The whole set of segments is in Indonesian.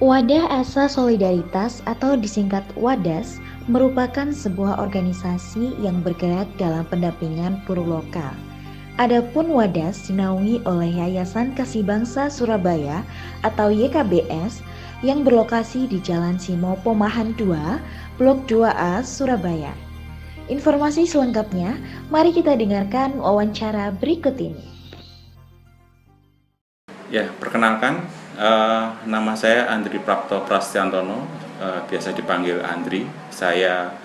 Wadah Asa Solidaritas atau disingkat WADAS merupakan sebuah organisasi yang bergerak dalam pendampingan buruh lokal. Adapun WADAS dinaungi oleh Yayasan Kasih Bangsa Surabaya atau YKBS yang berlokasi di Jalan Simo Pomahan 2, Blok 2A, Surabaya. Informasi selengkapnya, mari kita dengarkan wawancara berikut ini. Ya, perkenalkan, nama saya Andri Prapto Prastiantono, biasa dipanggil Andri. Saya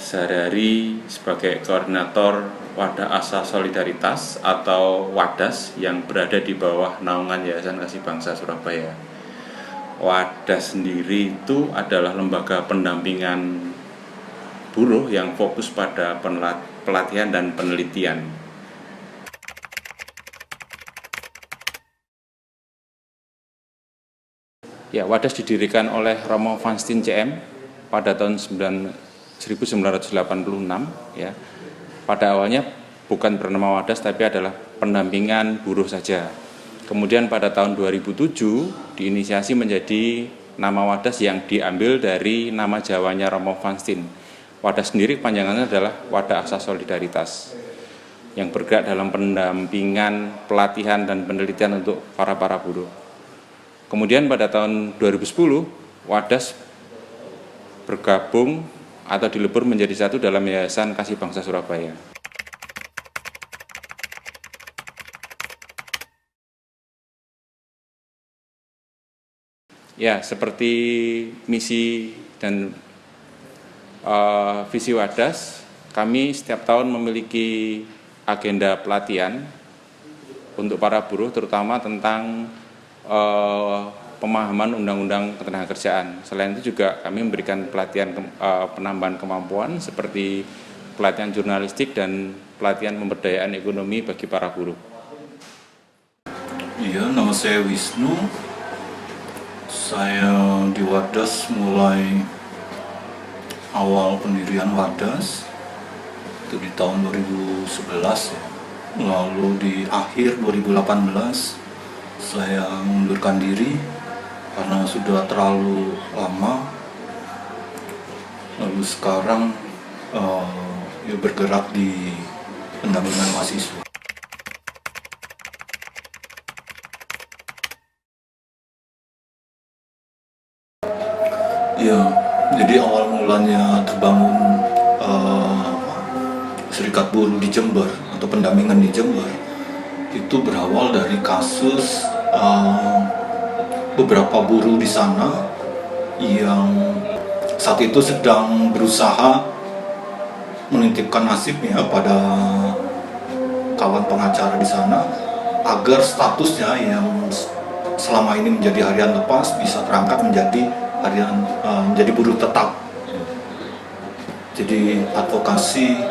sehari-hari sebagai koordinator Wadah Asa Solidaritas atau WADAS yang berada di bawah naungan Yayasan Kasih Bangsa Surabaya. WADAS sendiri itu adalah lembaga pendampingan buruh yang fokus pada pelatihan dan penelitian. Ya, WADAS didirikan oleh Romo Vanstin CM pada tahun 1986 ya. Pada awalnya bukan bernama WADAS tapi adalah pendampingan buruh saja. Kemudian pada tahun 2007 diinisiasi menjadi nama WADAS yang diambil dari nama Jawanya Romo Vanstin. WADAS sendiri panjangannya adalah Wadah Asa Solidaritas yang bergerak dalam pendampingan, pelatihan dan penelitian untuk para buruh. Kemudian pada tahun 2010, WADAS bergabung atau dilebur menjadi satu dalam Yayasan Kasih Bangsa Surabaya. Ya, seperti misi dan visi WADAS, kami setiap tahun memiliki agenda pelatihan untuk para buruh, terutama tentang pemahaman Undang-Undang Ketenagakerjaan. Selain itu juga kami memberikan pelatihan penambahan kemampuan seperti pelatihan jurnalistik dan pelatihan pemberdayaan ekonomi bagi para buruh. Iya, nama saya Wisnu. Saya di WADAS mulai awal pendirian WADAS itu di tahun 2011 ya. Lalu di akhir 2018 saya mengundurkan diri karena sudah terlalu lama. Lalu sekarang bergerak di pendampingan mahasiswa. Ya, jadi awal mulanya terbangun Serikat Buruh di Jember atau pendampingan di Jember itu berawal dari kasus beberapa buruh di sana yang saat itu sedang berusaha menitipkan nasibnya pada kawan pengacara di sana agar statusnya yang selama ini menjadi harian lepas bisa terangkat menjadi menjadi buruh tetap. Jadi advokasi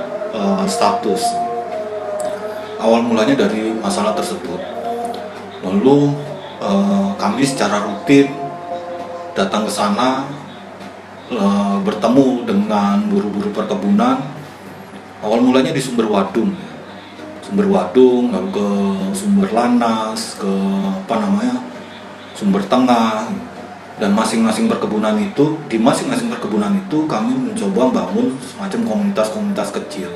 status. Awal mulanya dari masalah tersebut. Lalu kami secara rutin datang ke sana, bertemu dengan buruh-buruh perkebunan. Awal mulanya di Sumber Wadung, lalu ke Sumber Lanas, ke Sumber Tengah, dan masing-masing perkebunan itu, di masing-masing perkebunan itu kami mencoba membangun semacam komunitas-komunitas kecil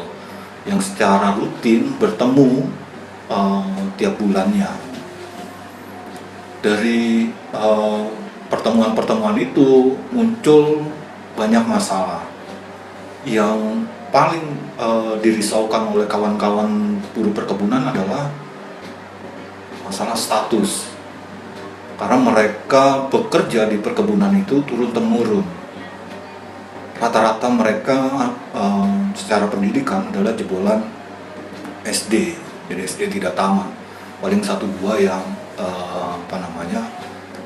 yang secara rutin bertemu tiap bulannya. Dari pertemuan-pertemuan itu muncul banyak masalah yang paling dirisaukan oleh kawan-kawan buruh perkebunan adalah masalah status, karena mereka bekerja di perkebunan itu turun-temurun. Rata-rata mereka secara pendidikan adalah jebolan SD, jadi SD tidak tamat. Paling 1-2 yang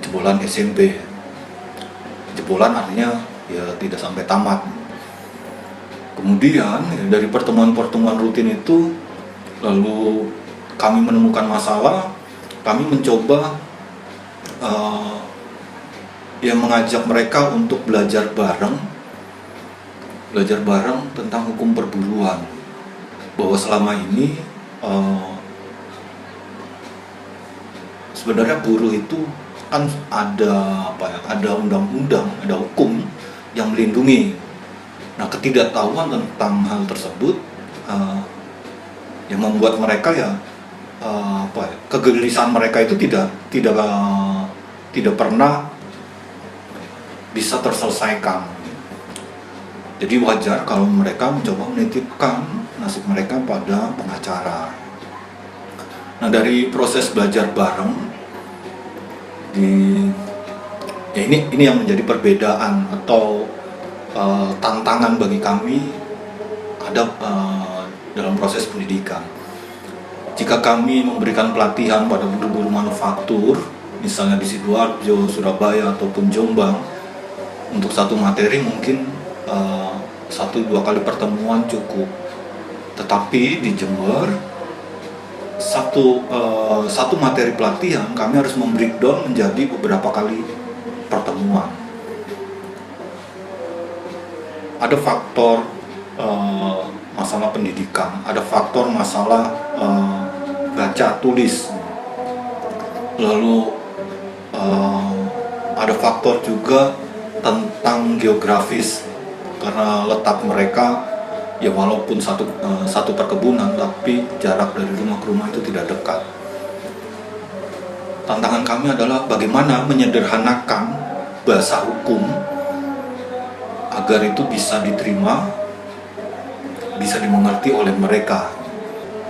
jebolan SMP. Jebolan artinya ya tidak sampai tamat. Kemudian dari pertemuan-pertemuan rutin itu, lalu kami menemukan masalah, kami mencoba mengajak mereka untuk belajar bareng tentang hukum perburuan, bahwa selama ini sebenarnya buruh itu kan ada ada undang-undang, ada hukum yang melindungi. Nah, ketidaktahuan tentang hal tersebut yang membuat mereka kegelisahan mereka itu tidak pernah bisa terselesaikan. Jadi wajar kalau mereka mencoba menitipkan nasib mereka pada pengacara. Nah, dari proses belajar bareng ini yang menjadi perbedaan atau tantangan bagi kami ada dalam proses pendidikan. Jika kami memberikan pelatihan pada guru-guru manufaktur, misalnya di Sidoarjo, Surabaya ataupun Jombang, untuk satu materi mungkin 1-2 kali pertemuan cukup. Tetapi di Jember satu materi pelatihan kami harus membreakdown menjadi beberapa kali pertemuan. Ada faktor masalah pendidikan, ada faktor masalah baca tulis, lalu ada faktor juga tentang geografis, karena letak mereka ya walaupun satu perkebunan, tapi jarak dari rumah ke rumah itu tidak dekat. Tantangan kami adalah bagaimana menyederhanakan bahasa hukum agar itu bisa diterima, bisa dimengerti oleh mereka.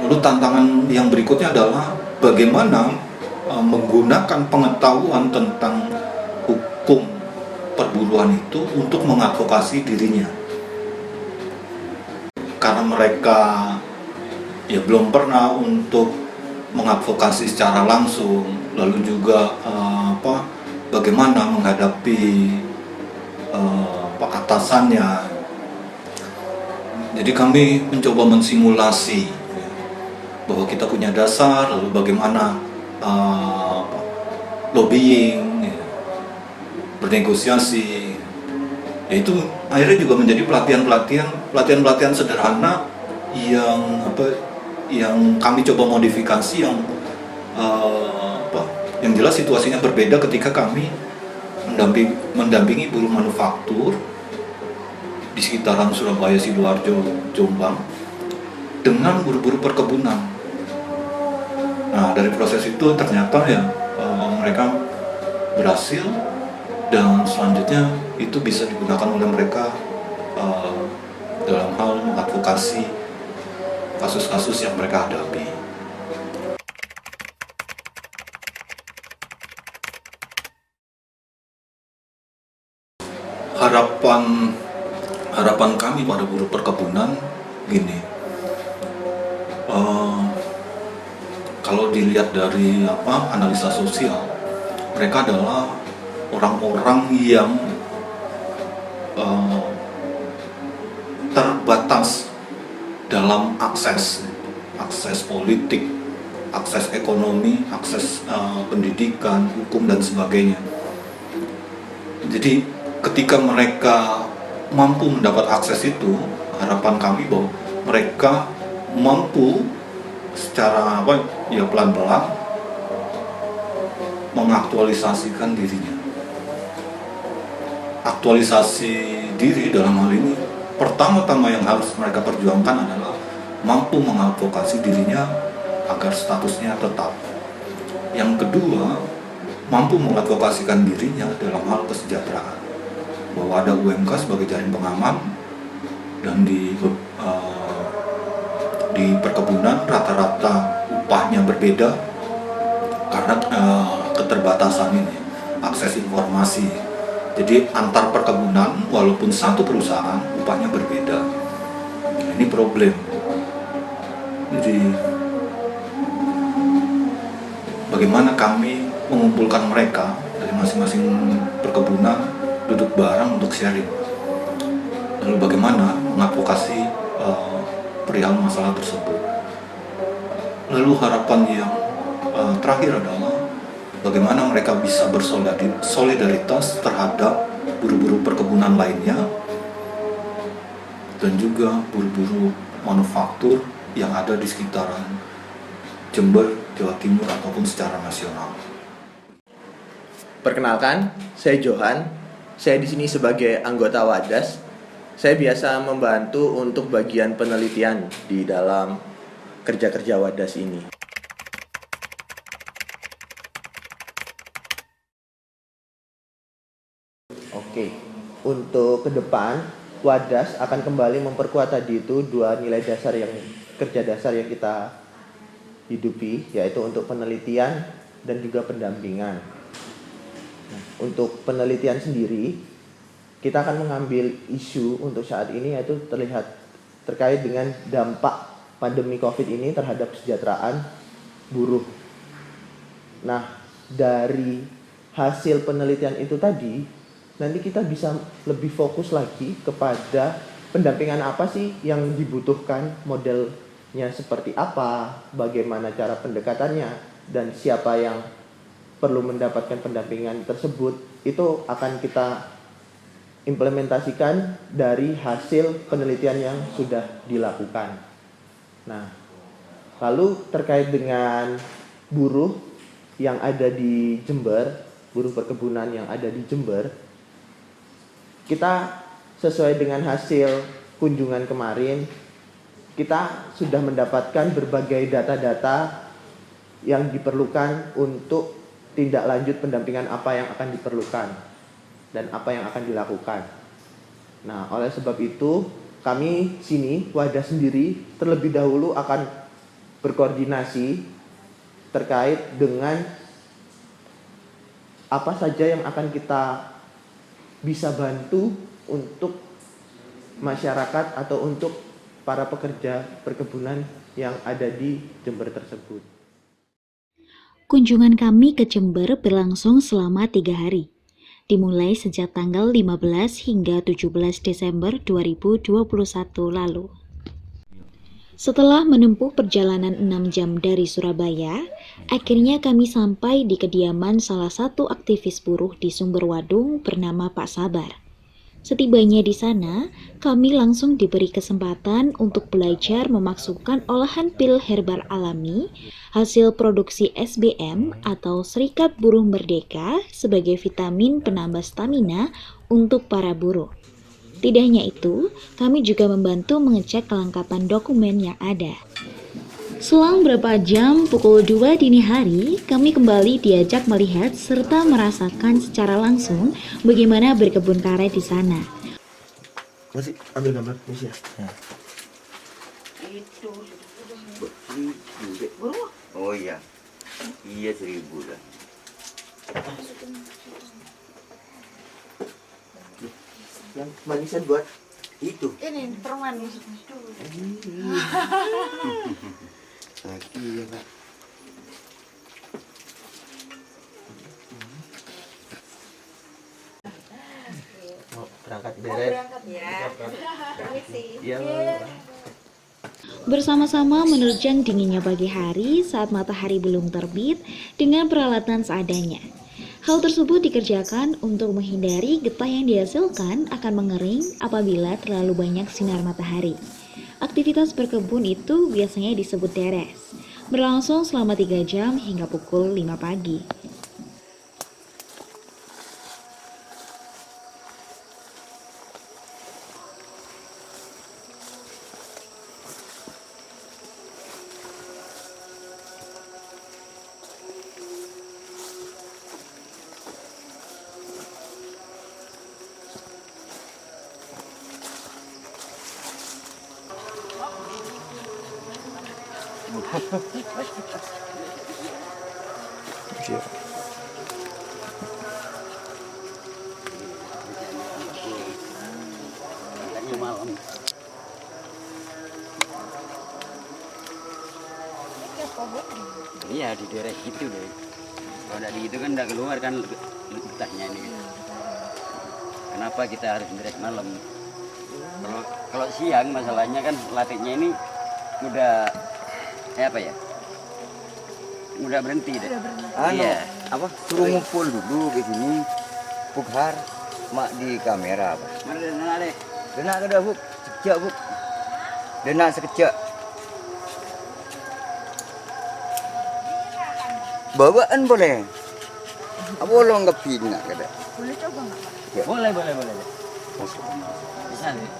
Lalu tantangan yang berikutnya adalah bagaimana menggunakan pengetahuan tentang hukum perburuan itu untuk mengadvokasi dirinya. Karena mereka ya belum pernah untuk mengadvokasi secara langsung, lalu juga bagaimana menghadapi atasannya. Jadi kami mencoba mensimulasi bahwa kita punya dasar, lalu bagaimana lobbying, bernegosiasi. Ya itu akhirnya juga menjadi pelatihan sederhana yang kami coba modifikasi yang jelas situasinya berbeda ketika kami mendampingi buruh manufaktur di sekitaran Surabaya, Sidoarjo, Jombang dengan buruh-buruh perkebunan. Nah, dari proses itu ternyata mereka berhasil, dan selanjutnya itu bisa digunakan oleh mereka dalam hal mengadvokasi kasus-kasus yang mereka hadapi. Harapan kami pada buruh perkebunan gini, kalau dilihat dari analisa sosial, mereka adalah orang-orang yang terbatas dalam akses politik, akses ekonomi, akses pendidikan, hukum dan sebagainya. Jadi ketika mereka mampu mendapat akses itu, harapan kami bahwa mereka mampu secara pelan-pelan mengaktualisasikan dirinya. Aktualisasi diri dalam hal ini pertama-tama yang harus mereka perjuangkan adalah mampu mengadvokasi dirinya agar statusnya tetap. Yang kedua, mampu mengadvokasikan dirinya dalam hal kesejahteraan, bahwa ada UMK sebagai jaring pengaman, dan di perkebunan rata-rata upahnya berbeda karena keterbatasan ini akses informasi. Jadi antar perkebunan walaupun satu perusahaan upahnya berbeda. Ini problem. Jadi bagaimana kami mengumpulkan mereka dari masing-masing perkebunan, duduk bareng untuk sharing. Lalu bagaimana mengadvokasi perihal masalah tersebut. Lalu harapan yang terakhir adalah bagaimana mereka bisa bersolidaritas terhadap buruh-buruh perkebunan lainnya dan juga buruh-buruh manufaktur yang ada di sekitaran Jember, Jawa Timur ataupun secara nasional. Perkenalkan, saya Johan. Saya di sini sebagai anggota Wadas. Saya biasa membantu untuk bagian penelitian di dalam kerja-kerja Wadas ini. Oke, untuk ke depan Wadas akan kembali memperkuat tadi itu 2 nilai dasar kerja dasar yang kita hidupi, yaitu untuk penelitian dan juga pendampingan. Nah, untuk penelitian sendiri, kita akan mengambil isu untuk saat ini, yaitu terkait dengan dampak pandemi COVID ini terhadap kesejahteraan buruh. Nah, dari hasil penelitian itu tadi, nanti kita bisa lebih fokus lagi kepada pendampingan apa sih yang dibutuhkan, modelnya seperti apa, bagaimana cara pendekatannya, dan siapa yang perlu mendapatkan pendampingan tersebut. Itu akan kita implementasikan dari hasil penelitian yang sudah dilakukan. Nah, lalu terkait dengan buruh yang ada di Jember, buruh perkebunan yang ada di Jember, kita sesuai dengan hasil kunjungan kemarin, kita sudah mendapatkan berbagai data-data yang diperlukan untuk tindak lanjut pendampingan apa yang akan diperlukan dan apa yang akan dilakukan. Nah, oleh sebab itu, kami sini, Wadas sendiri, terlebih dahulu akan berkoordinasi terkait dengan apa saja yang akan kita bisa bantu untuk masyarakat atau untuk para pekerja perkebunan yang ada di Jember tersebut. Kunjungan kami ke Jember berlangsung selama 3 hari, dimulai sejak tanggal 15 hingga 17 Desember 2021 lalu. Setelah menempuh perjalanan 6 jam dari Surabaya, akhirnya kami sampai di kediaman salah satu aktivis buruh di Sumberwadung bernama Pak Sabar. Setibanya di sana, kami langsung diberi kesempatan untuk belajar memasukkan olahan pil herbal alami hasil produksi SBM atau Serikat Buruh Merdeka sebagai vitamin penambah stamina untuk para buruh. Tidak hanya itu, kami juga membantu mengecek kelengkapan dokumen yang ada. Selang beberapa jam, pukul 2 dini hari, kami kembali diajak melihat serta merasakan secara langsung bagaimana berkebun karet di sana. Masih ambil gambar ini ya. Itu 1.000. Oh iya. Iya 1.000 lah. Yang manisan buat Itu. Ini permanis. Lagi ya Pak. Berangkat beres. Berangkat ya. Permisi. Iya. Bersama-sama menerjang dinginnya pagi hari saat matahari belum terbit dengan peralatan seadanya. Hal tersebut dikerjakan untuk menghindari getah yang dihasilkan akan mengering apabila terlalu banyak sinar matahari. Aktivitas berkebun itu biasanya disebut deres, berlangsung selama 3 jam hingga pukul 5 pagi. Tadi malam. Iya di daerah gitu deh. Kalau dari itu kan tidak keluar kan getahnya ini. Kenapa kita harus beres malam? Kalau siang masalahnya kan latihnya ini udah apa ya? Udah berhenti deh. Iya. Apa suruh ngumpul dulu ke sini pukhar mak di kamera apa Mana dena deh? denak kada buk sekejap buk denak sekejap bawaan boleh Bolong nggak pina kada. Boleh coba nggak Pak? Boleh. Bisa deh.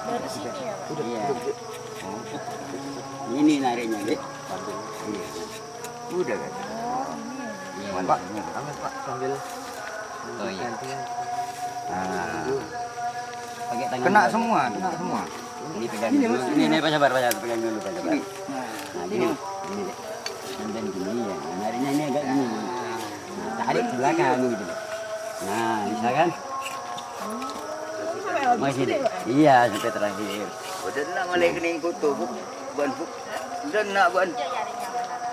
Dari sini ya Pak? Iya. Ini nariknya, Dek. Iya. Udah kan. Iya, Pak, manfaatnya. ambil Pak sambil Oh iya. gantian. Ah. Pakai tangan. Kena dulu, Dek. semua, kena semua. Ini pegang dulu. Ini Pak sabar, pegang dulu Pak sabar. Nah, gini. Dek. Dan gini ya. Nah, nariknya ini agak gini. Nah, tarik ke belakang gitu, Dek. Nah, bisa kan? Masih, Dek. Iya, sampai terakhir. Udah nak malai kening kutu bu, buan bu. Udah nak buan.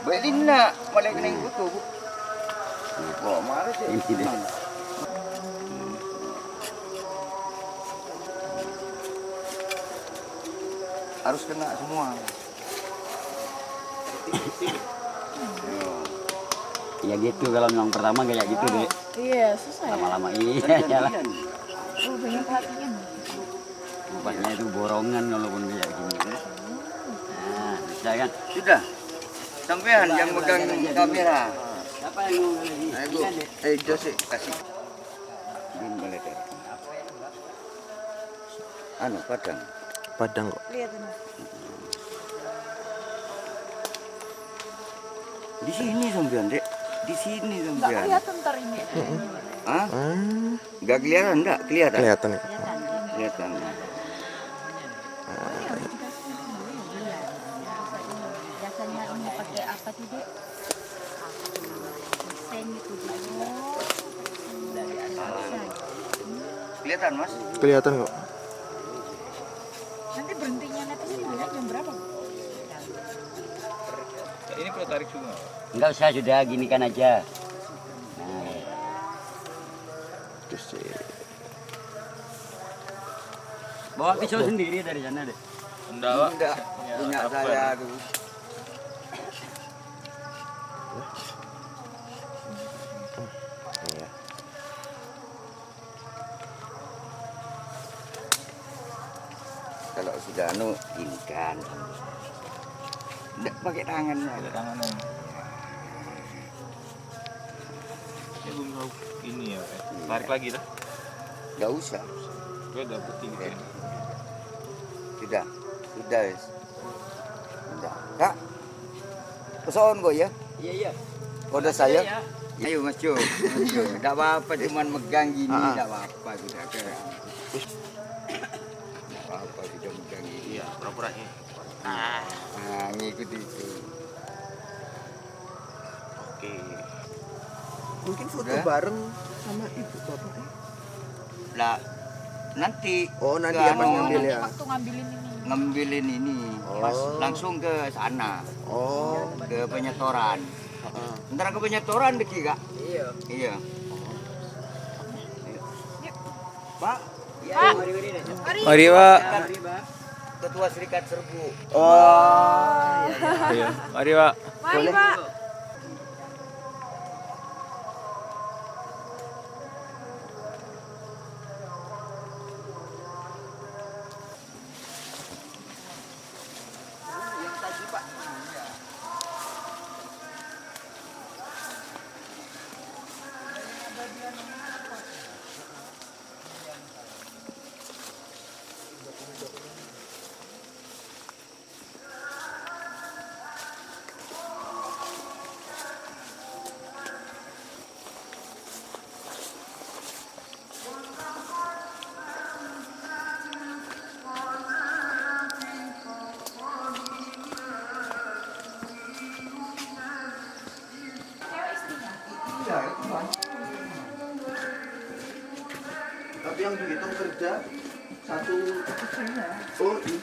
Balik nak malai kening kutu bu. Wah marah sih. Ini, Dek. Harus kena semua. Ya gitu kalau memang pertama kayak gitu, Dek. Iya, susah ya. Lama-lama iya lah. Oh, banyak perhatian. Rupanya itu borongan walaupun kayak gini. Nah, bisa kan? Sudah. Sampean yang megang kamera. Siapa yang mau lagi? Ayo bu, Jose kasih. Bin boleh deh. Anu padang. Padang kok. Lihat ini. Di sini sampean dek. Di sini Nggak sampean. kelihatan ntar ini. Hah? Ah, Gak kelihatan enggak? Kelihatan. kelihatan ya. Kelihatan. Biasanya ini pakai apa sih Dek? Sen itu dulu. Kelihatan mas? Kelihatan kok. Nanti berhentinya nanti sebenarnya jam berapa? Ini perlu tarik semua. Enggak usah, sudah gini kan aja. Nah, Terus bawa pisau sendiri dari sana, Dek. Enggak. Punya saya tuh. iya. Kalau sudah anu ginikan. Enggak pakai tangannya. Tangannya. Ini belum tahu ini ya. Tarik lagi dah. Enggak usah. Gue udah putih gitu ya. Sudah. Sudah wis. Sudah. Kak. Pesan kok ya? Iya. Kode saya. Ayo Mas Jo. Mas Jo. Enggak apa-apa cuman megang gini enggak apa-apa sudah ke. Enggak apa-apa sudah megang gini. Iya, pura-puranya. Nah, ngikut itu. Oke. Mungkin foto Udah? bareng sama ibu bapaknya. Lah nanti Oh, nanti ke apa anu, ngambil ya? Waktu ngambilin ini. ngambilin ini pas Oh. langsung ke sana Oh, ke penyetoran. heeh. Ntar ke penyetoran deki kak. Iya. Pak. Pak. Mari, Pak. Ketua Serikat Serbu. Oh, Iya. Mari, Pak. Mari Pak. tapi yang dihitung kerja satu. Oh, iya.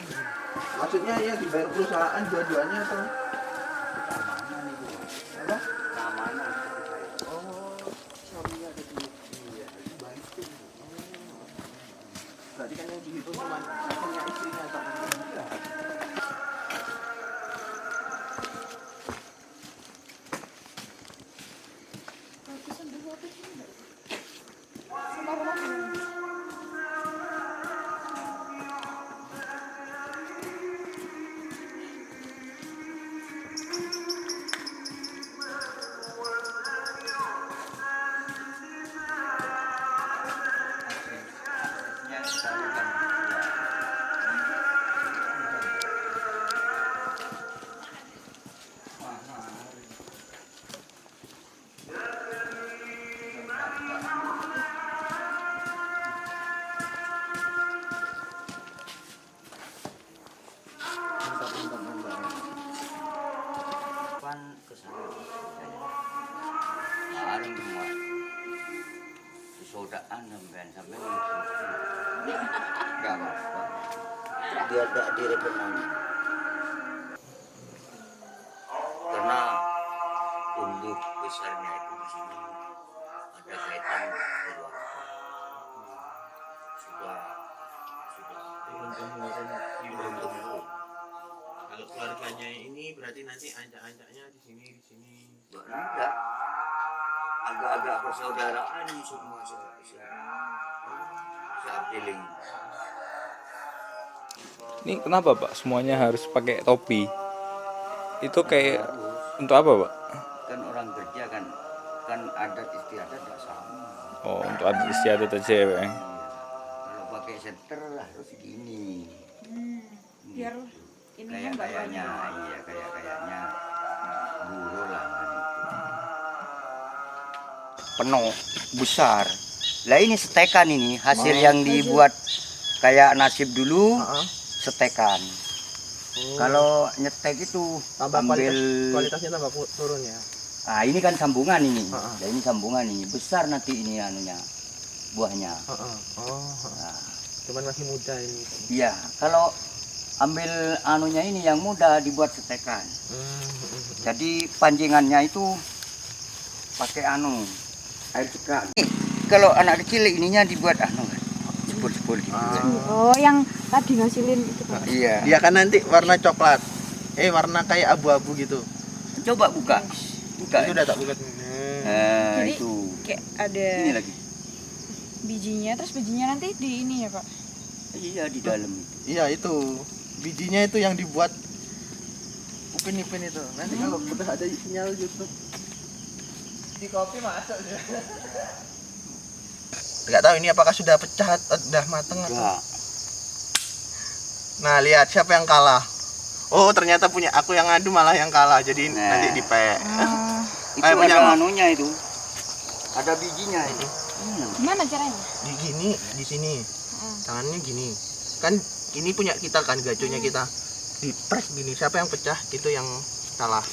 Maksudnya yang dibayar perusahaan dua-duanya atau? Apa? Berarti kan yang dihitung cuma hanya istrinya atau enggak? Alam semua. Saudaan sampai enggak apa-apa. Biar tak direkomend. Karena untuk besarnya itu di sini ada kaitan keluarga. Sudah beruntung. Kalau keluarganya ini berarti nanti ancak-ancaknya di sini. Enggak. Agak-agak persaudaraan semua seappeling. Ini kenapa Pak semuanya harus pakai topi? Itu kayak Harus. untuk apa Pak? Kan orang kerja kan adat istiadat tidak sama. Oh, untuk adat istiadat aja ya Pak. Iya. Kalau pakai seter harus gini. Biar ininya nggak Kayaknya iya kayaknya buruh lah kan. Penuh besar. Lah ini setekan ini hasil yang dibuat kayak nasib dulu setekan. Kalau nyetek itu Tambah ambil kualitasnya tambah turun ya. ah ini kan sambungan ini. Nah, ini sambungan ini besar nanti ini anunya buahnya. Nah, Cuman masih muda ini. iya, kalau ambil anunya ini yang muda dibuat setekan. Jadi pancingannya itu pakai air cekran. Kalau anak kecil ininya dibuat jebol-jebol gitu. Oh, yang tadi ngasilin itu Pak. Iya. Dia kan nanti warna coklat. Warna kayak abu-abu gitu. Coba buka. Buka. Itu udah tak buka. Nah, Jadi itu. kayak ada Ini lagi. bijinya, terus bijinya nanti di ini ya Pak. Iya di dalam. Iya itu. Bijinya itu yang dibuat upin-ipin itu. Nanti kalau udah ada sinyal YouTube di kopi masuk ya. Nggak tahu ini apakah sudah pecah, udah mateng atau. Enggak. Nah, lihat siapa yang kalah. Oh, ternyata punya aku yang ngadu malah yang kalah. Jadi Nah. nanti dipek. Itu Kayak punya ada anunya itu. Ada bijinya itu. Gimana caranya? Di gini, di sini. Tangannya gini. Kan ini punya kita kan, gaconya kita. Di press gini. Siapa yang pecah itu yang kalah.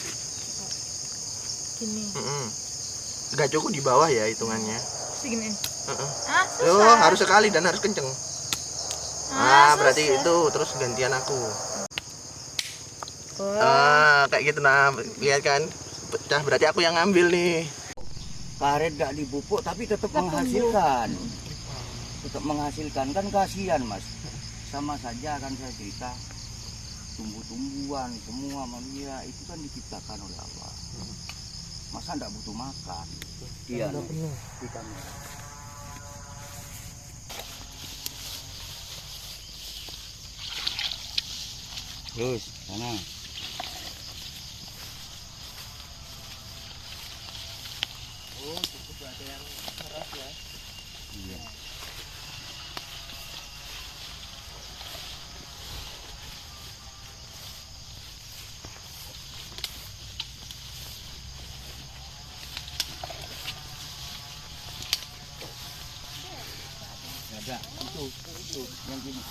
Gini. Gacoku di bawah ya hitungannya. Segini. Ah, Susah. harus sekali dan harus kenceng. Berarti susah. itu terus gantian aku. Wah. Kayak gitu nah, lihat kan pecah berarti aku yang ngambil nih. Karet tidak dipupuk tapi tetap menghasilkan. Tetap menghasilkan kan kasihan Mas. Sama saja kan saya cerita tumbuh-tumbuhan semua manusia itu kan diciptakan oleh Allah. Masa tidak butuh makan? Iya. Di kamera. Terus sana. Oh, cukup ada yang keras ya. Iya. Ada itu yang gini.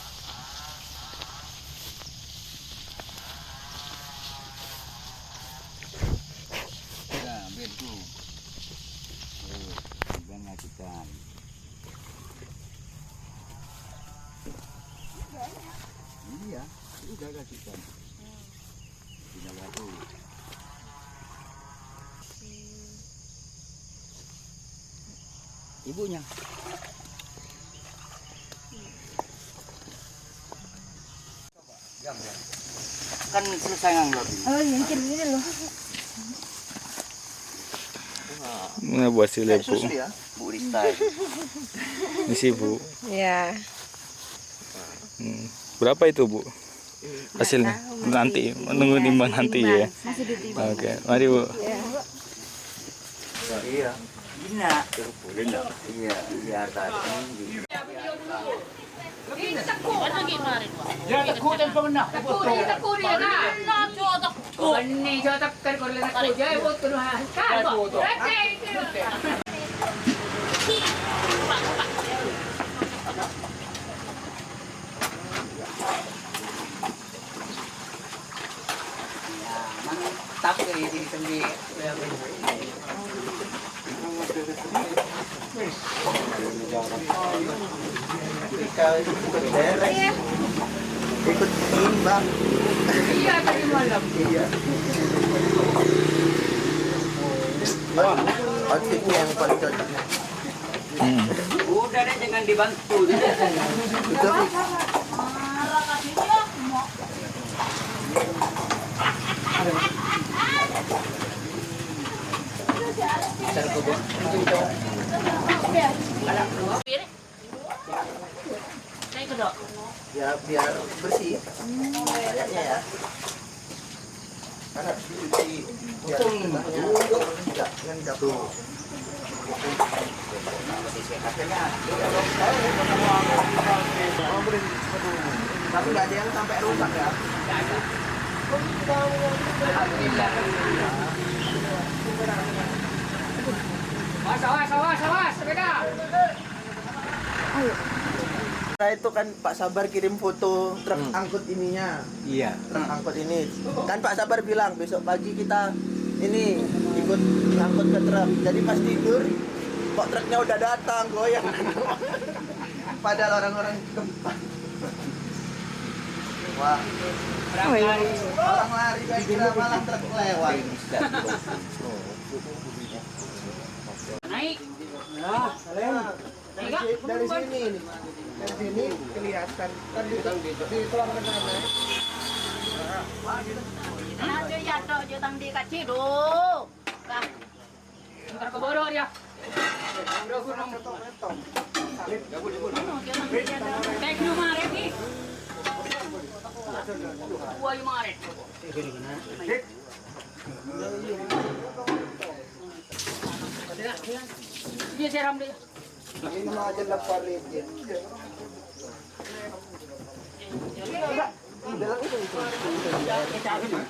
Nah, ambil itu. Dan ngajukan. Iya, udah kasihkan. Tinggal satu. Ibunya. Kan selesai nganggap ini. Oh, yang ini loh. Mana buat sih Bu? Susu ya. Bu Rista. Ini sih Bu. Ya. Berapa itu Bu? Hasilnya nanti menunggu timbang nanti ya. Masih ditimbang. Oke, mari Bu. Iya. Gina. Boleh enggak? Iya, biar tadi. Mantap kayak ini sendiri. Ikut imbang. Iya, tadi malam. Iya. Outfitnya yang paling cocok. Udah deh, jangan dibantu. Betul. Ya biar bersih. Kayaknya ya. Karena dicuci biar tidak ngendap. Tapi nggak ada yang sampai rusak ya. Awas, sepeda. Nah itu kan Pak Sabar kirim foto truk angkut ininya. Iya. Truk angkut ini. Kan Pak Sabar bilang besok pagi kita ini ikut ngangkut ke truk. Jadi pas tidur kok truknya udah datang goyang. Padahal orang-orang tempat. Wah. Orang lari kayak kira malah truk lewat. Naik. Dari sini nih. Dari sini kelihatan kan di kolam renang. Nah, dia jatuh tang di kacil do. Ntar keboro dia. Kayak gini maret nih. Buaya maret. Dia seram dia. Ini mah aja lapar ini.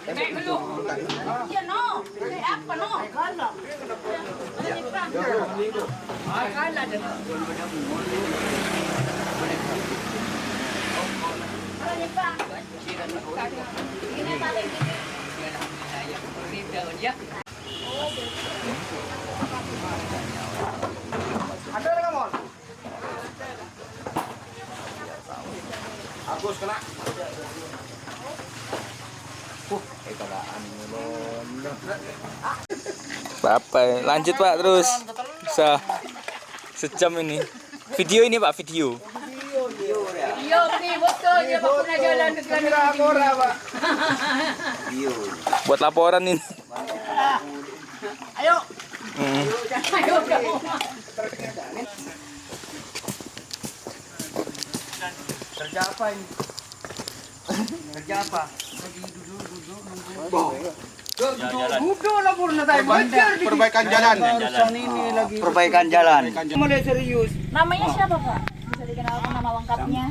Kayak dulu. Iya no. Kayak apa no? Kalah. Kalah deh. Ada kamu? Agus kena. Apa? Lanjut Pak terus. Bisa sejam ini. Video ini Pak, video. Iya, nih betul dia pernah jalan dengan Kira-kira Pak. Buat laporan ini. Ayo. Ayo. Kerja apa ini? Kerja apa? Duduk lah purna tayo. Perbaikan jalan. Perbaikan jalan. Mulai serius. Namanya siapa Pak? Bisa dikenalkan nama lengkapnya?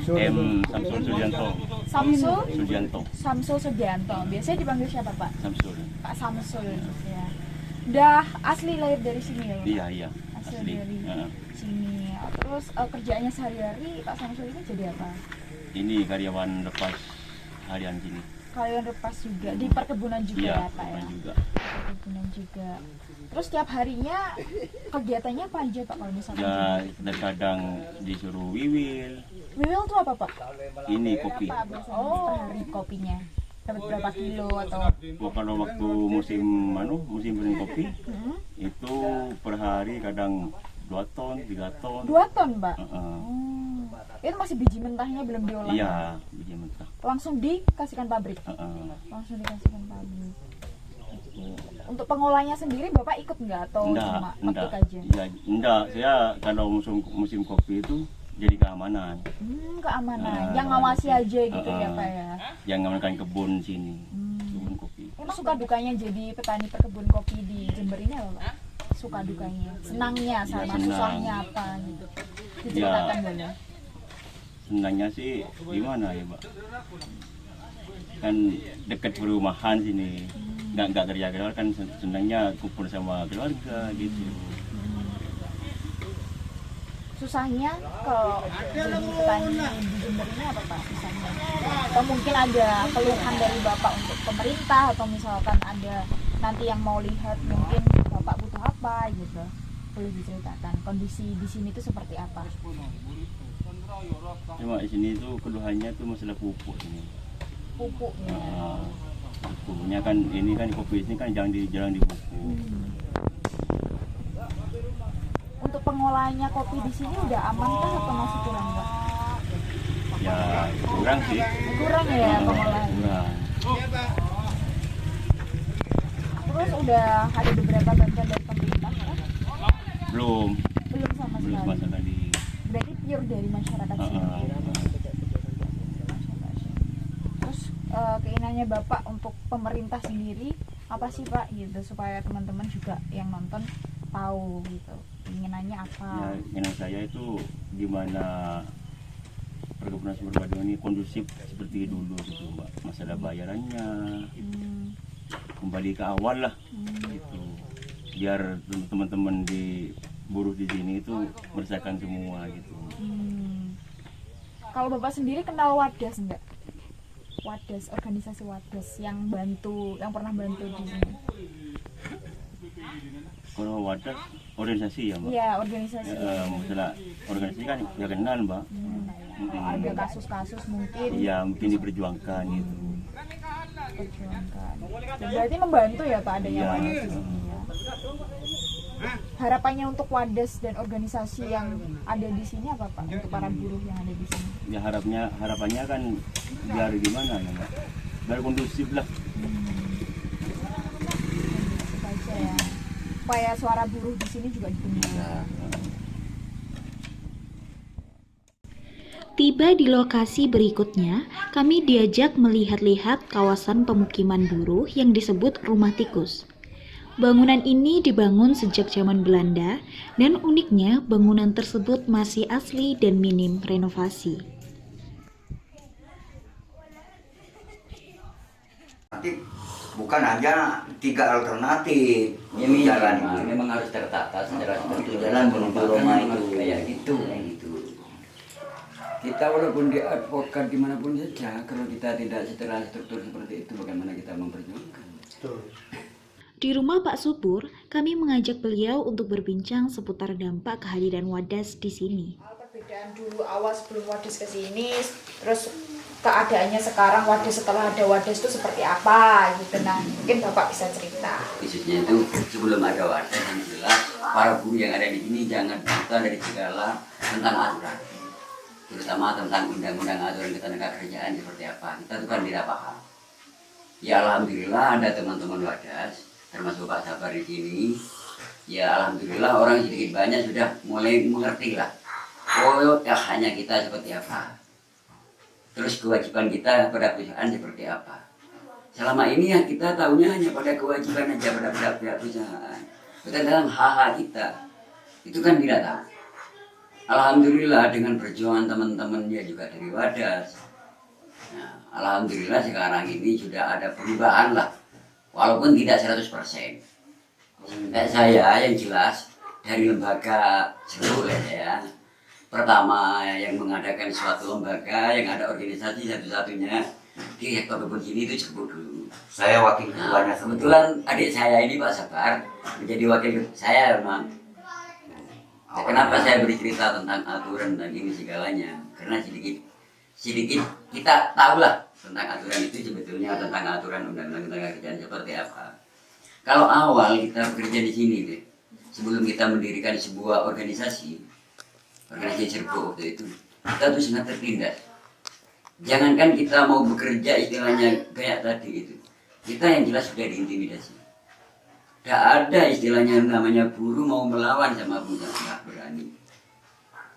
Samsul Sugianto. Samsul? Sugianto. Samsul Sugianto. Biasanya dipanggil siapa Pak? Samsul. Pak Samsul. Ya. Udah asli lahir dari sini ya Pak? Iya. Asli Asli. dari Heeh. sini. Terus kerjaannya sehari-hari Pak Samsul ini jadi apa? Ini karyawan lepas harian sini. Kalian lepas juga di perkebunan juga Iya, ya Pak ya? juga. Perkebunan juga. Terus setiap harinya kegiatannya apa aja Pak kalau misalkan? Ya, terkadang disuruh wiwil. Wiwil tuh apa Pak? Ini kopi. Berapa biasanya per hari kopinya? Dapat berapa kilo atau? Kalau waktu musim minum kopi, itu per hari kadang 2 ton, 3 ton. 2 ton Pak? Heeh. Itu masih biji mentahnya belum diolah? Iya, biji mentah. Langsung dikasihkan pabrik? Heeh. Langsung dikasihkan pabrik. Untuk pengolahnya sendiri Bapak ikut nggak atau cuma enggak. petik aja? Ya, enggak. Saya kalau musim kopi itu jadi keamanan. Keamanan. Yang ngawasi aja gitu ya Pak ya? Yang ngamankan kebun sini, kebun kopi. Emang suka dukanya jadi petani perkebun kopi di Jember ini apa Pak? Suka dukanya, senangnya sama senang. susahnya apa gitu? Diceritakan boleh? Senangnya sih gimana ya Pak? Kan dekat perumahan sini, nggak kerja kan senangnya kumpul sama keluarga gitu. Susahnya kalau jadi petani di Jember ini apa Pak susahnya? Atau mungkin ada keluhan dari Bapak untuk pemerintah atau misalkan ada nanti yang mau lihat mungkin Bapak butuh apa gitu? Boleh diceritakan kondisi di sini itu seperti apa? Cuma di sini tuh keluhannya tuh masalah pupuk ini. Pupuknya. Pupuknya kan ini kan kopi ini kan jarang dipupuk. Untuk pengolahannya kopi di sini udah aman kah atau masih kurang, Pak? Ya kurang sih. Kurang ya pengolahannya. Kurang. Terus udah ada beberapa bantuan dari pemerintah kan? Belum Sama sama sekali. sekali. Berarti pure dari masyarakat sendiri. Terus keinginannya Bapak untuk pemerintah sendiri apa sih Pak gitu supaya teman-teman juga yang nonton tahu gitu keinginannya apa? Ya, keinginan saya itu gimana perkebunan sumber waduk ini kondusif seperti dulu gitu Mbak. Masalah bayarannya kembali ke awal lah gitu. Biar teman-teman di buruh di sini itu merasakan semua gitu. Kalau Bapak sendiri kenal Wadas enggak? Wadas, organisasi Wadas yang pernah bantu di sini. Kalau Wadas organisasi ya Mbak? Iya, organisasi. Masalah organisasi kan ya kenal Mbak. Ada kasus-kasus mungkin. Iya mungkin diperjuangkan gitu. Perjuangkan. Berarti membantu ya Pak adanya Iya. Wadas di sini ya. Harapannya untuk Wadas dan organisasi yang ada di sini apa Pak untuk para buruh yang ada di sini? Ya harapannya kan biar gimana ya Mbak? Biar kondusif lah. Baca ya. Supaya suara buruh di sini juga didengar. Tiba di lokasi berikutnya, kami diajak melihat-lihat kawasan pemukiman buruh yang disebut Rumah Tikus. Bangunan ini dibangun sejak zaman Belanda dan uniknya bangunan tersebut masih asli dan minim renovasi. Bukan hanya 3 alternatif jalan itu. Memang harus tertata secara Untuk jalan menuju Roma itu kayak gitu. Kita walaupun di advokat dimanapun saja, kalau kita tidak secara struktur seperti itu, bagaimana kita memperjuangkan? Di rumah Pak Supur, kami mengajak beliau untuk berbincang seputar dampak kehadiran Wadas di sini. Perbedaan dulu awal sebelum Wadas ke sini, terus keadaannya sekarang Wadas setelah ada Wadas itu seperti apa gitu. Nah, mungkin Bapak bisa cerita. Khususnya itu sebelum ada Wadas yang jelas para buruh yang ada di sini jangan buta dari segala tentang aturan, terutama tentang undang-undang aturan ketenagakerjaan seperti apa. Kita tuh kan tidak paham. Ya alhamdulillah ada teman-teman Wadas, termasuk Pak Sabar di sini. Ya alhamdulillah orang sedikit banyak sudah mulai mengerti lah. Oh ya hanya kita seperti apa. Terus kewajiban kita pada perusahaan seperti apa. Selama ini ya kita tahunya hanya pada kewajiban aja pada pihak perusahaan. Bukan dalam hak kita. Itu kan tidak tahu. Alhamdulillah dengan perjuangan teman-teman dia juga dari Wadas. Nah, alhamdulillah sekarang ini sudah ada perubahan lah. Walaupun tidak 100%. Saya yang jelas dari lembaga seluruh ya. Pertama yang mengadakan suatu lembaga yang ada organisasi satu-satunya di sektor kebun sini itu Cerbuk dulu. Saya wakil ketuanya Kebetulan adik saya ini Pak Sabar menjadi wakil saya memang. Nah, kenapa saya bercerita tentang aturan dan ini segalanya? Karena sedikit kita tahulah tentang aturan itu sebetulnya tentang aturan undang-undang ketenagakerjaan seperti apa. Kalau awal kita bekerja di sini deh, sebelum kita mendirikan sebuah organisasi Cerbuk waktu itu, kita tuh sangat tertindas. Jangankan kita mau bekerja istilahnya kayak tadi itu, kita yang jelas sudah diintimidasi. Tidak ada istilahnya namanya buruh mau melawan sama perusahaan, nggak berani.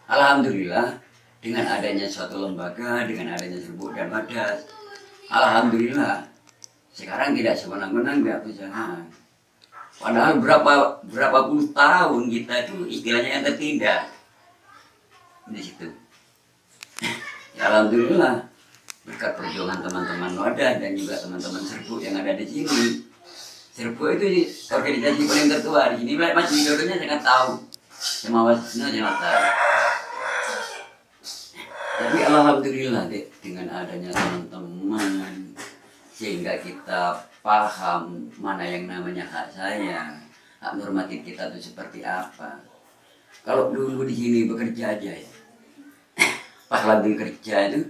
Alhamdulillah dengan adanya suatu lembaga, dengan adanya Cerbuk dan Wadas, alhamdulillah sekarang tidak sewenang-wenang pihak perusahaan. Padahal berapa puluh tahun kita itu istilahnya yang tertindas di situ. Ya, alhamdulillah berkat perjuangan teman-teman Wadas dan juga teman-teman Cerbuk yang ada di sini. Cerbuk itu organisasi paling tertua di sini. Mas Widodonya sangat tahu, sama Wasno sangat tahu. Tapi alhamdulillah deh, dengan adanya teman-teman sehingga kita paham mana yang namanya hak saya, hak normatif kita itu seperti apa. Kalau dulu di sini bekerja aja ya, pas lagi kerja itu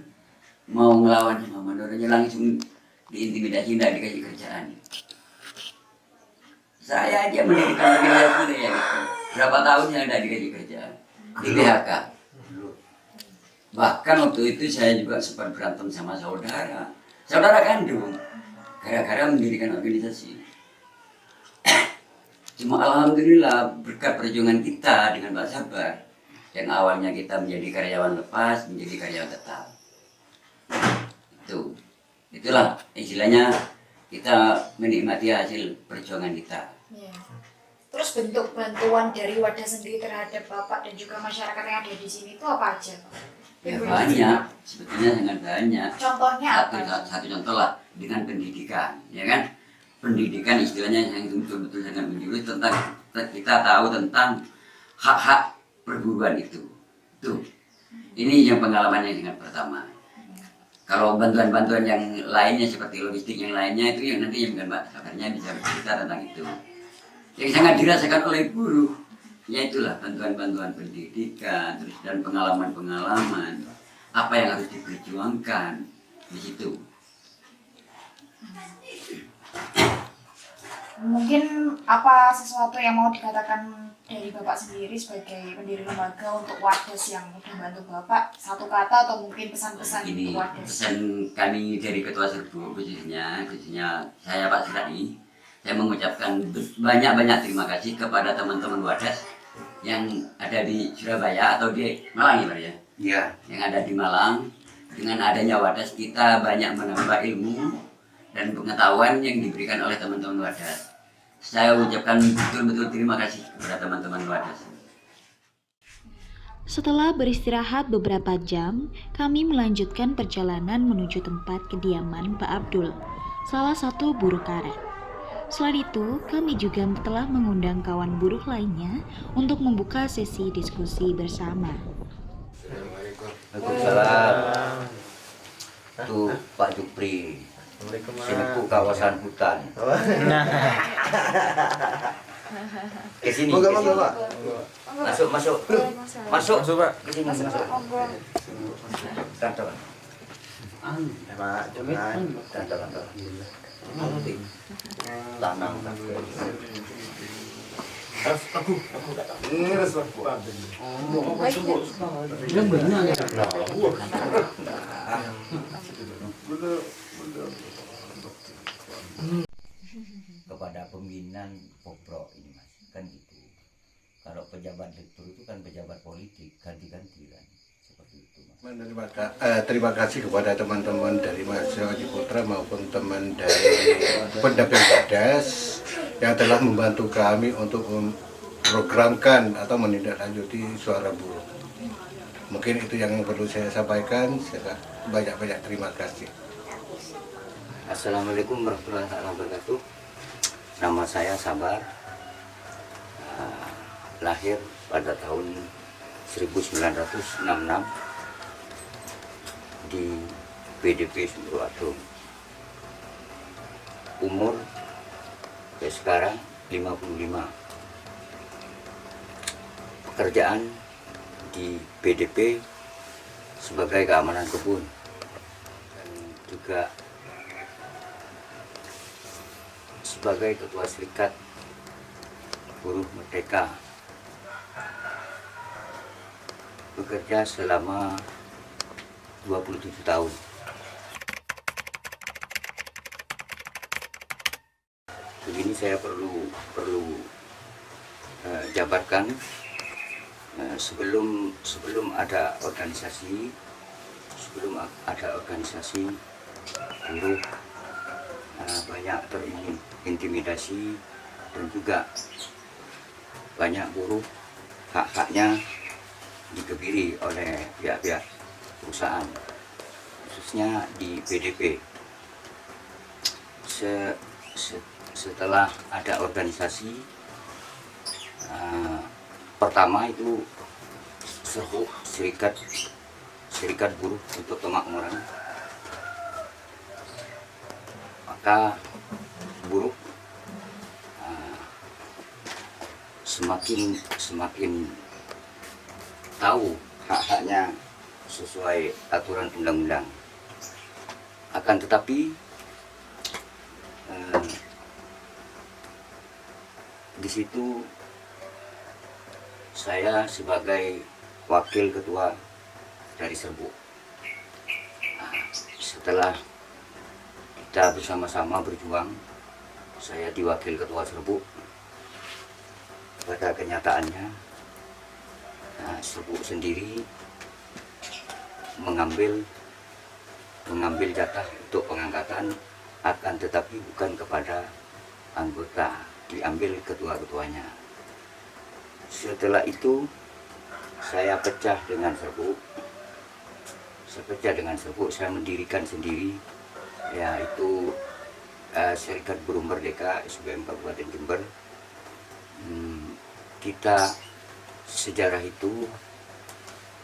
mau ngelawan sama mandornya langsung diintimidasi, tidak dikasih kerjaan. Saya aja mendirikan organisasi ya gitu. Berapa tahun yang tidak dikasih kerjaan di PHK. Bahkan waktu itu saya juga sempat berantem sama saudara kandung, gara-gara mendirikan organisasi. Cuma alhamdulillah berkat perjuangan kita dengan Pak Sabar, yang awalnya kita menjadi karyawan lepas menjadi karyawan tetap. Itulah istilahnya kita menikmati hasil perjuangan kita. Ya. Terus bentuk bantuan dari wadah sendiri terhadap Bapak dan juga masyarakat yang ada di sini itu apa aja, Pak? Ya banyak, sebetulnya sangat banyak. Contohnya Satu contoh lah dengan pendidikan, ya kan? Pendidikan istilahnya yang betul-betul sangat menjurus tentang kita tahu tentang hak-hak perguruan itu. Tuh, ini yang pengalaman yang sangat pertama. Kalau bantuan-bantuan yang lainnya seperti logistik yang lainnya itu yang nanti yang bukan Pak Sabarnya bisa bercerita tentang itu. Yang sangat dirasakan oleh buruh, yaitulah bantuan-bantuan pendidikan, terus dan pengalaman-pengalaman apa yang harus diperjuangkan di situ. mungkin apa sesuatu yang mau dikatakan dari Bapak sendiri sebagai pendiri lembaga untuk Wadas yang udah bantu Bapak, satu kata atau mungkin pesan-pesan Ini untuk Wadas? pesan kami dari Ketua Serbu khususnya saya Pak Sirani, saya mengucapkan banyak-banyak terima kasih kepada teman-teman Wadas yang ada di Surabaya atau di Malang ya Pak ya? Iya. Yang ada di Malang. Dengan adanya Wadas kita banyak menambah ilmu dan pengetahuan yang diberikan oleh teman-teman Wadas. Saya ucapkan betul-betul terima kasih kepada teman-teman Wadas. Setelah beristirahat beberapa jam, kami melanjutkan perjalanan menuju tempat kediaman Pak Abdul, salah satu buruh karet. Selain itu, kami juga telah mengundang kawan buruh lainnya untuk membuka sesi diskusi bersama. Waalaikumsalam. Tuh Pak Jupri. Sini tuh kawasan hutan. Ke sini. Masuk. Masuk Pak. Ke sini masuk. Kantor. Pak Jupri. Kantor. Tanang. Kepada pembinaan Popro ini Mas, kan gitu. Kalau pejabat direktur itu kan pejabat politik, ganti-ganti kan, seperti itu Mas. Terima kasih kepada teman-teman dari mahasiswa Haji Putra maupun teman dari pendamping Wadas yang telah membantu kami untuk memprogramkan atau menindaklanjuti suara buruh. Mungkin itu yang perlu saya sampaikan. Banyak-banyak terima kasih. Assalamualaikum warahmatullahi wabarakatuh. Nama saya Sabar. Lahir pada tahun 1966 di PDP Sumberwatung. Umur sekarang 55. Pekerjaan di PDP sebagai keamanan kebun dan juga sebagai ketua serikat buruh Merdeka, bekerja selama 27 tahun. Begini saya perlu jabarkan sebelum ada organisasi buruh banyak terintimidasi dan juga banyak buruh hak-haknya dikebiri oleh pihak-pihak perusahaan, khususnya di PDP. Setelah ada organisasi pertama itu serikat buruh untuk kemakmuran, maka buruh semakin tahu hak-haknya sesuai aturan undang-undang. Akan tetapi di situ saya sebagai wakil ketua dari Serbuk. Setelah kita bersama-sama berjuang, saya diwakil ketua Serbuk. Pada kenyataannya, Serbuk sendiri mengambil jatah untuk pengangkatan, akan tetapi bukan kepada anggota, diambil ketua-ketuanya. Setelah itu saya pecah dengan Serbuk. Saya mendirikan sendiri, yaitu Serikat Buruh Merdeka SBM Kabupaten Jember. Kita sejarah itu,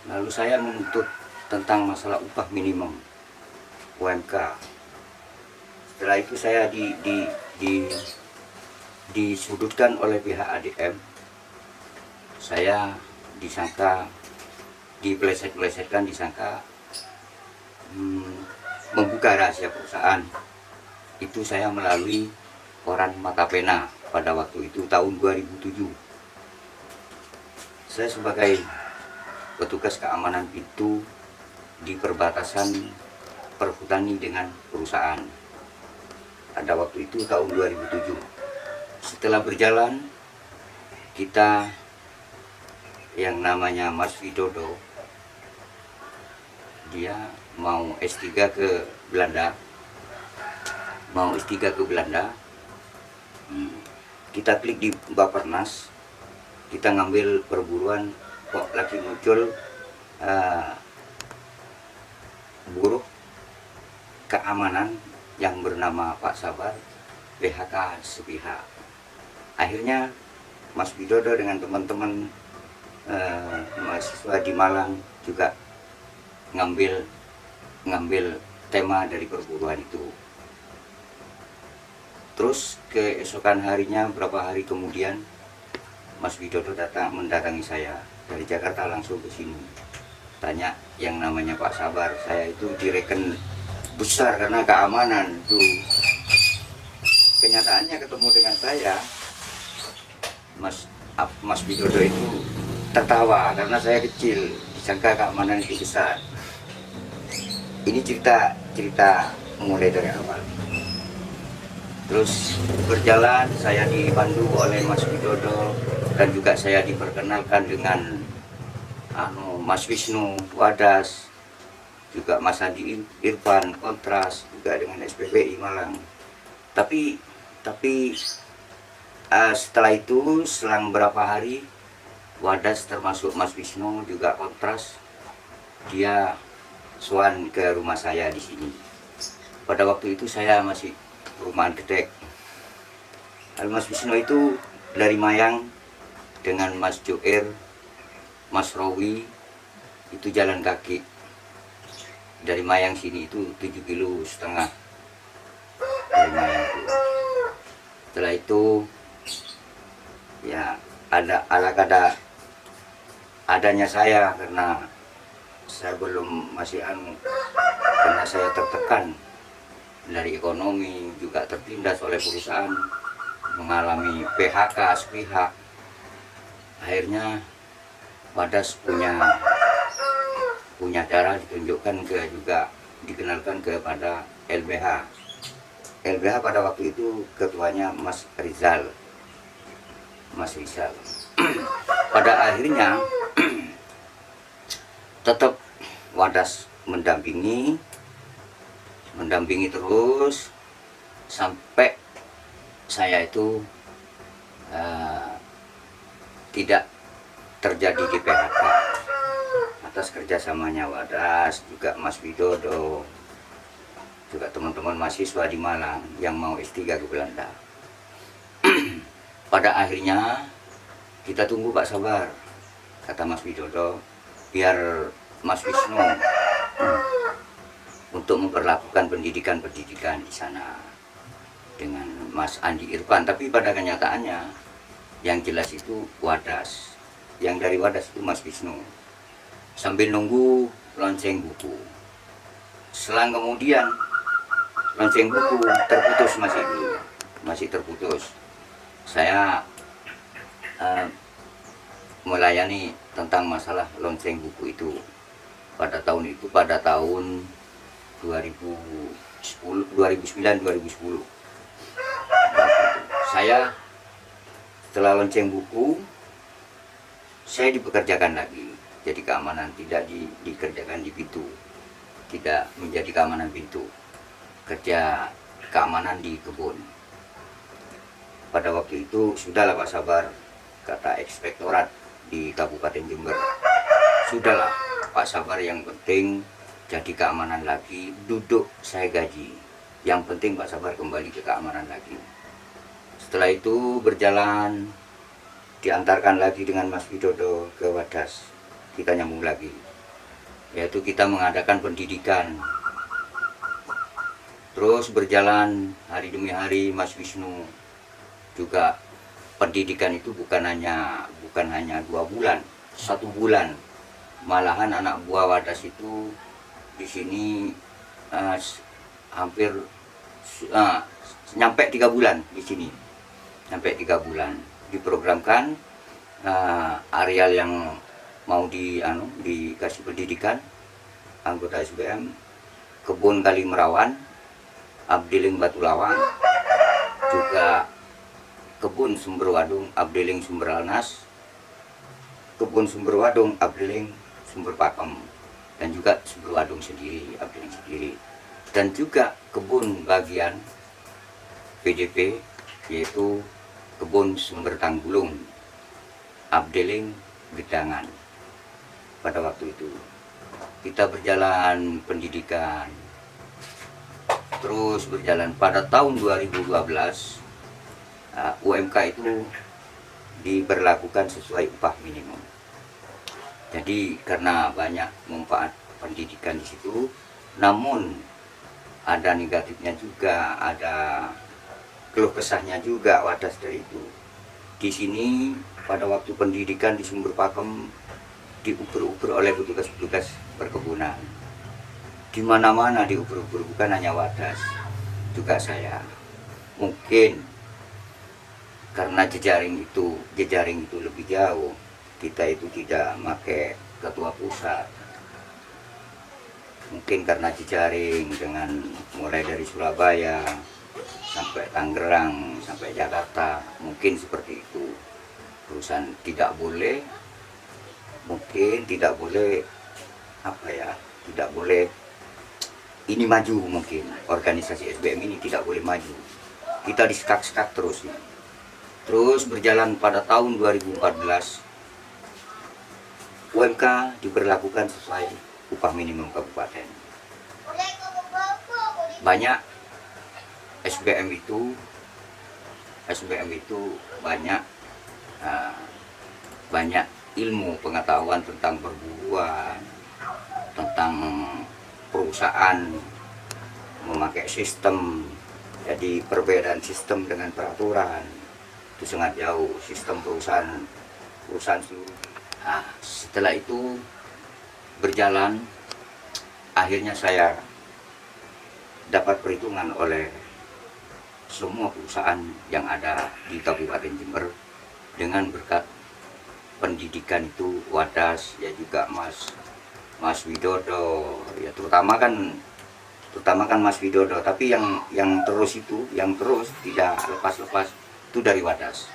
lalu saya menuntut tentang masalah upah minimum UMK. Setelah itu saya disudutkan oleh pihak ADM. Saya disangka, dipeleset-pelesetkan, disangka membuka rahasia perusahaan. Itu saya melalui koran Mata Pena pada waktu itu tahun 2007. Saya sebagai petugas keamanan pintu di perbatasan perhutani dengan perusahaan. Pada waktu itu tahun 2007. Setelah berjalan, kita yang namanya Mas Widodo, dia mau S3 ke Belanda. Kita klik di Bapernas, kita ngambil perburuan, kok lagi muncul buruh keamanan yang bernama Pak Sabar, PHK sepihak. Akhirnya Mas Widodo dengan teman-teman mahasiswa di Malang juga ngambil tema dari perburuan itu. Terus keesokan harinya, berapa hari kemudian, Mas Widodo mendatangi saya dari Jakarta langsung ke sini. Tanya yang namanya Pak Sabar, saya itu direken besar karena keamanan itu. Kenyataannya ketemu dengan saya, Mas Widodo itu tertawa karena saya kecil, disangka keamanan itu besar. Ini cerita mulai dari awal. Terus berjalan, saya dipandu oleh Mas Widodo dan juga saya diperkenalkan dengan Mas Wisnu Wadas, juga Mas Andi Irfan Kontras, juga dengan SPBI Malang. Tapi setelah itu, selang berapa hari, Wadas termasuk Mas Wisnu juga Kontras, dia sowan ke rumah saya di sini. Pada waktu itu saya masih perumahan Gedek. Lalu Mas Wisnu itu dari Mayang dengan Mas Joer, Mas Rowi itu jalan kaki dari Mayang sini itu 7,5 kilo dari Mayang itu. Setelah itu ya adanya saya karena saya belum karena saya tertekan dari ekonomi, juga tertindas oleh perusahaan, mengalami PHK sepihak. Akhirnya Wadas punya cara dikenalkan kepada LBH. LBH pada waktu itu ketuanya Mas Rizal. Pada akhirnya tetap Wadas mendampingi terus sampai saya itu tidak terjadi di PHK atas kerjasamanya Wadas, juga Mas Widodo, juga teman-teman mahasiswa di Malang yang mau S3 ke Belanda. Pada akhirnya kita tunggu Pak Sabar, kata Mas Widodo, biar Mas Wisnu untuk memperlakukan pendidikan di sana dengan Mas Andi Irfan. Tapi pada kenyataannya yang jelas itu Wadas, yang dari Wadas itu Mas Wisnu. sambil nunggu lonceng buku. Selang kemudian lonceng buku terputus, masih terputus. Saya melayani tentang masalah lonceng buku itu pada tahun 2009-2010. Saya setelah lonceng buku, saya dipekerjakan lagi. Jadi keamanan tidak dikerjakan di pintu, tidak menjadi keamanan pintu, kerja keamanan di kebun. Pada waktu itu sudahlah Pak Sabar, kata inspektorat di Kabupaten Jember, sudahlah Pak Sabar, yang penting jadi keamanan lagi, duduk saya gaji. Yang penting Pak Sabar kembali ke keamanan lagi. Setelah itu berjalan, diantarkan lagi dengan Mas Widodo ke Wadas. Kita nyambung lagi, yaitu kita mengadakan pendidikan. Terus berjalan hari demi hari, Mas Wisnu juga pendidikan itu bukan hanya 2 bulan, 1 bulan. Malahan anak buah Wadas itu di sini hampir nyampe 3 bulan di sini. Sampai 3 bulan diprogramkan areal yang mau dikasih pendidikan anggota SBM, kebun Kali Merawan, Abdeling Batu Lawang, juga kebun Sumber Wadung, Abdeling Sumber Lanas, kebun Sumber Wadung, Abdeling Sumber Pakem, dan juga Sumber Wadung sendiri, Abdeling sendiri, dan juga kebun bagian PDP, yaitu kebun Sumber Tanggulung, Abdeling Gedangan. Pada waktu itu kita berjalan pendidikan, terus berjalan. Pada tahun 2012 UMK itu diberlakukan sesuai upah minimum. Jadi karena banyak manfaat pendidikan di situ, namun ada negatifnya juga, ada keluh kesahnya juga Wadas dari itu. Di sini pada waktu pendidikan di Sumber Pakem diukur-ukur oleh petugas-petugas perkebunan. Di mana-mana diukur-ukur, bukan hanya Wadas, juga saya. Mungkin karena jejaring itu lebih jauh, kita itu tidak pakai ketua pusat. Mungkin karena jejaring dengan mulai dari Surabaya sampai Tangerang, sampai Jakarta, mungkin seperti itu. Perusahaan tidak boleh, mungkin tidak boleh tidak boleh ini maju, mungkin organisasi SBM ini tidak boleh maju. Kita disekat-sekat terus. Terus berjalan pada tahun 2014, UMK diberlakukan sesuai upah minimum kabupaten. Banyak SBM itu banyak ilmu pengetahuan tentang perburuan, tentang perusahaan memakai sistem. Jadi perbedaan sistem dengan peraturan itu sangat jauh, sistem perusahaan seluruh. Nah, setelah itu berjalan, akhirnya saya dapat perhitungan oleh semua perusahaan yang ada di Kabupaten Jember dengan berkat pendidikan itu Wadas, ya juga Mas Widodo, ya terutama kan Mas Widodo, tapi yang terus tidak lepas-lepas itu dari Wadas.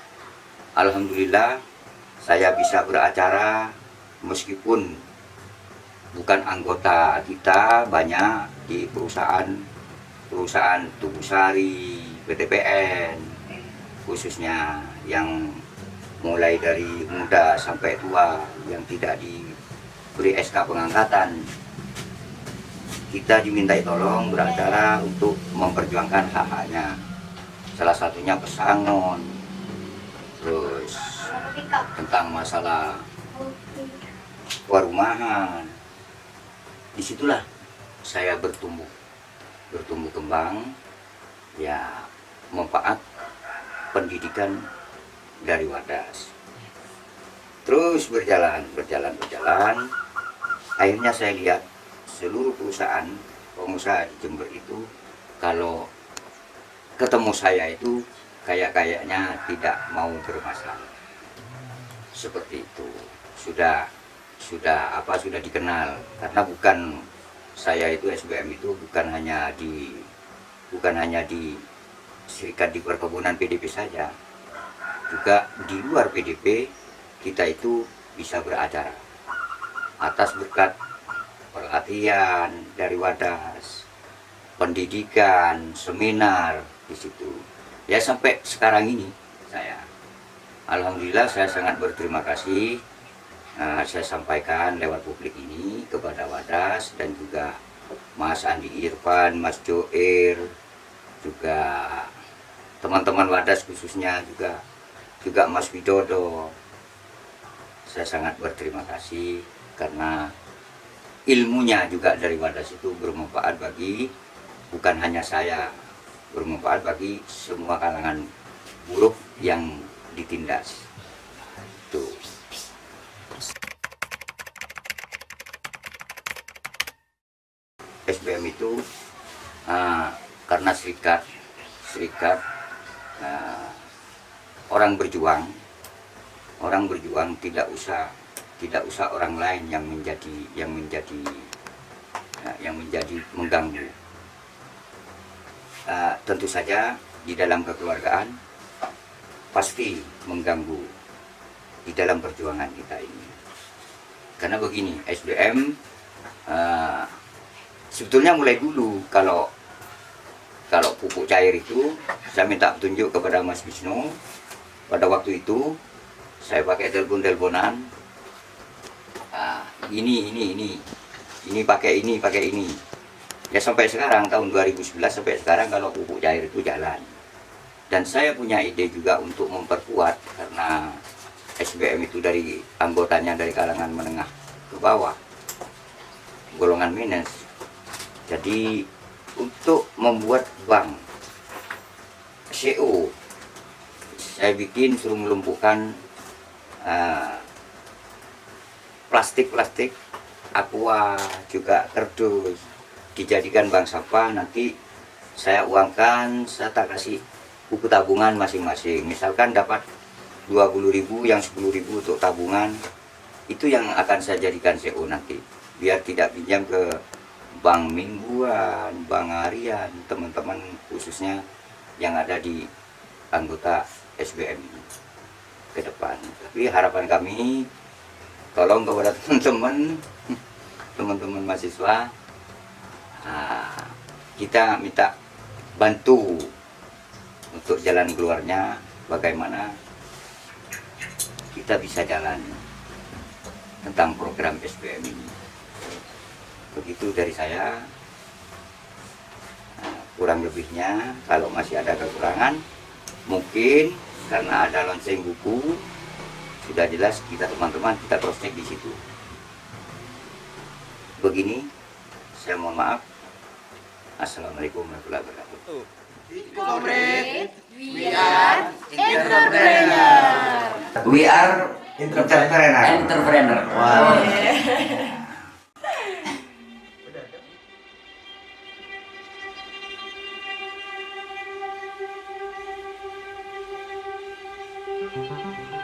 Alhamdulillah saya bisa beracara meskipun bukan anggota kita, banyak di perusahaan Tugusari, PTPN, khususnya yang mulai dari muda sampai tua yang tidak diberi SK pengangkatan. Kita dimintai tolong beracara untuk memperjuangkan hak-haknya. Salah satunya pesangon, terus tentang masalah perumahan. Disitulah saya bertumbuh kembang, ya manfaat pendidikan dari Wadas. Terus berjalan. akhirnya saya lihat seluruh perusahaan pengusaha di Jember itu kalau ketemu saya itu kayaknya tidak mau bermasalah. Seperti itu. Sudah dikenal, karena bukan saya itu SBM itu bukan hanya di serikat di perkebunan PDP saja, juga di luar PDP kita itu bisa beracara atas berkat pelatihan dari Wadas, pendidikan, seminar di situ. Ya sampai sekarang ini alhamdulillah saya sangat berterima kasih. Saya sampaikan lewat publik ini kepada Wadas dan juga Mas Andi Irfan, Mas Joir, juga teman-teman Wadas khususnya juga Mas Widodo. Saya sangat berterima kasih karena ilmunya juga dari Wadas itu bermanfaat bagi bukan hanya saya, bermanfaat bagi semua kalangan buruh yang ditindas. Itu. SBM itu karena serikat orang berjuang tidak usah orang lain yang menjadi mengganggu. Tentu saja di dalam kekeluargaan pasti mengganggu di dalam perjuangan kita ini. Karena begini, SBM sebetulnya mulai dulu kalau pupuk cair itu saya minta petunjuk kepada Mas Wisnu. Pada waktu itu saya pakai teleponan. Ini pakai ini. Ya sampai sekarang tahun 2011 sampai sekarang kalau pupuk cair itu jalan. Dan saya punya ide juga untuk memperkuat karena SBM itu dari anggotanya dari kalangan menengah ke bawah, golongan minus. Jadi untuk membuat bank CO, saya bikin suruh melumpuhkan plastik, aqua, juga kardus, dijadikan bank sampah. Nanti saya uangkan, saya tak kasih buku tabungan masing-masing. Misalkan dapat 20.000, yang 10.000 untuk tabungan, itu yang akan saya jadikan CO nanti. Biar tidak pinjam ke bank mingguan, bank harian, teman-teman khususnya yang ada di anggota SBM ini ke depan. Tapi harapan kami, tolong kepada teman-teman mahasiswa, kita minta bantu untuk jalan keluarnya, bagaimana kita bisa jalan tentang program SBM ini. Begitu dari saya. Kurang lebihnya kalau masih ada kekurangan, mungkin karena ada lonceng buku sudah jelas, kita teman-teman kita cross check di situ. Begini, saya mohon maaf. Assalamualaikum warahmatullahi wabarakatuh. Corporate, we are entrepreneur. We are entrepreneur. Wow. Thank you.